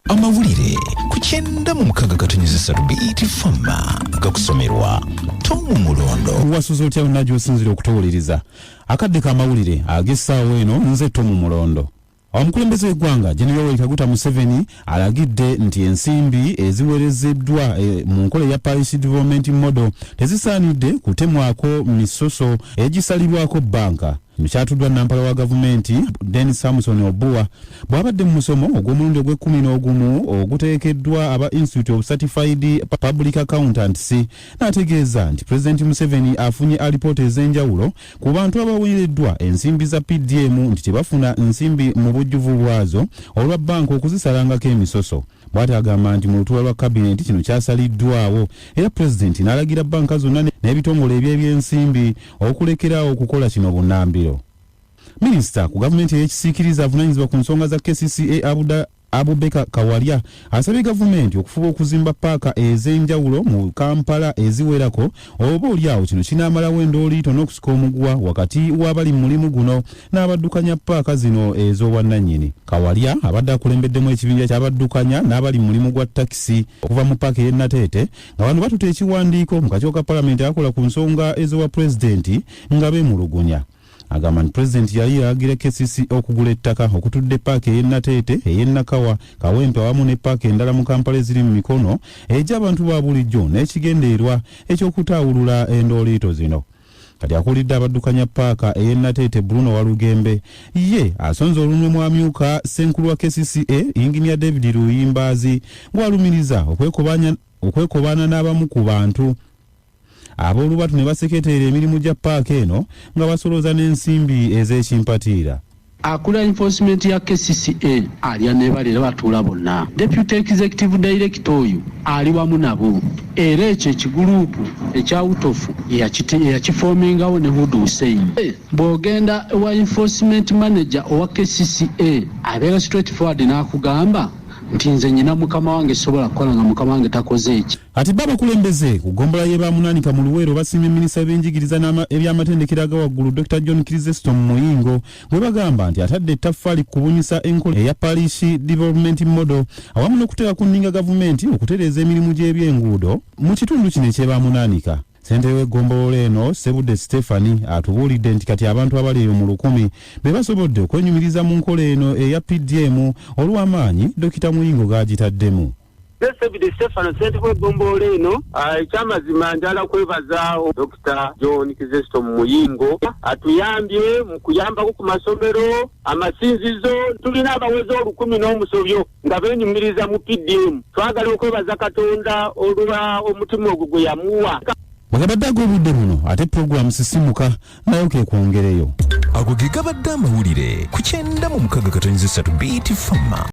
AMAWULIRE ku 9:3 BT gakusomerwa Tom Mulondo. Wasuzo otya unajjo osinzira okutowuliriza akadde ka AMAWULIRE ag'essaawa eno nze Tom Mulondo. Omukulembeze w'eggwanga General Kaguta Museveni alagidde nti ensimbi eziweerezeddwa mu nkola ya Parish Development Model tezisaanidde kutemwako misoso egisalibwako banka. Mchatuddwa nampala wa gavumenti Dennis Samson Obua bwabadde mu musomo ogw'omulundi ogw'11 oguteekeddwa aba Institute of Certified Public Accountants n'ategeeza nti President Museveni afunye alipoota ez'enjawulo ku bantu abaweereddwa ensimbi za PDM nti tebafuna nsimbi mu bujjuvu bwazo olwa banka okuzisalangako emisoso. Bw'ati agamba nti mu lutuula lwa kabineti kino kyasaliddwawo era President n'alagira banka zonna n'ebitongole eby'ebyensimbi okulekerawo okukola kino bunnambiro. Minisita ku gavumenti ey'ekisiikiriza avunaanyizibwa ku nsonga za KCCA Abubeka Kawalya asabye gavumenti okufuba okuzimba paaka ez'enjawulo mu Kampala eziwerako oba oliawo kino kinaamalawo endooliito n'okusika omuguwa wakati w'abali mu mulimu guno n'abaddukanya paaka zino ez'obwannannyini. Kawalya abadde akulembeddemu ekibinja ky'abaddukanya n'abali mu mulimu gwa takisi okuva mu paaka y'e Natete nga bano batuta ekiwandiiko mu kakiiko ka palamenti akola ku nsonga ez'obwa pulezidenti nga beemulugunya. Agamba nti President yali yalagira KCC okugula ettaka okutudde paaka y'e Natete, ey'e Nakawa, Kawempe awamu ne paaka endala mu Kampala eziri mu mikono egy'abantu ba bulijjo n'ekigendeerwa eky'okutaawulula endooliito zino. Kati akulidde abaddukanya paaka ey'e Natete Bruno Walugembe ye asonze olunwe mu amyuka Ssenkulu wa KCCA Engineer David Luyimbazi ng'alumiriza okwekobaana n'abamu ku bantu aboolubatu ne baseketeera emirimu gya paaka eno nga basolooza n'ensimbi ez'ekimpatiira. Akula enforcement ya KCCA alya nebalira batuula bonna. Deputy Executive Director oyo ali wamu nabo. Era ekyo ekiguruupu ekyawutofu yakifoomingawo ne Hudu Hussein. Bw'ogenda wa enforcement manager owa KCCA abeera straightforward n'akugamba nti nze nyina mukama wange sobola kukola nga mukama wange takoze eki. Ati baba kulembeze ku gombola ye bamunanika mu Luweero basimye minisita w'ebyenjigiriza eby'amatendekero aga waggulu Dr. John Kirizesto Muyingo gwe bagamba nti atadde ettaffaali kubunyisa enkola eya Parish Development Model awamu n'okuteeka ku nninga gavumenti okutereeza emirimu gy'ebyenguudo mu kitundu kino ekyebamunanika. Sente w'eggombolola eno Sebudde Stephanie atubuulidde nti kati abantu abali eyo mu 1,000 be basobodde okwenyumiriza mu nkola eno eya PDM olw'amaanyi Dr. Muyingo g'agitaddemu. Sebudde Stephanie Sente w'eggombolola eno ekyamazima njala kwebaza Dr. John Kirizesto Muyingo atuyambye mu kuyambako ku masomero amasinzizo tulina abaweze 10 n'omusobyo nga beenyumiriza mu PDM. Twagala okwebaza Katonda olwa omutima ogwo gwe yamuwa. Bwagabadde ag'obudde buno ate pulogulaamu sisimuka nayo ke kwongereyo. Ago ge gabadde AMAWULIRE ku 9:3 BT.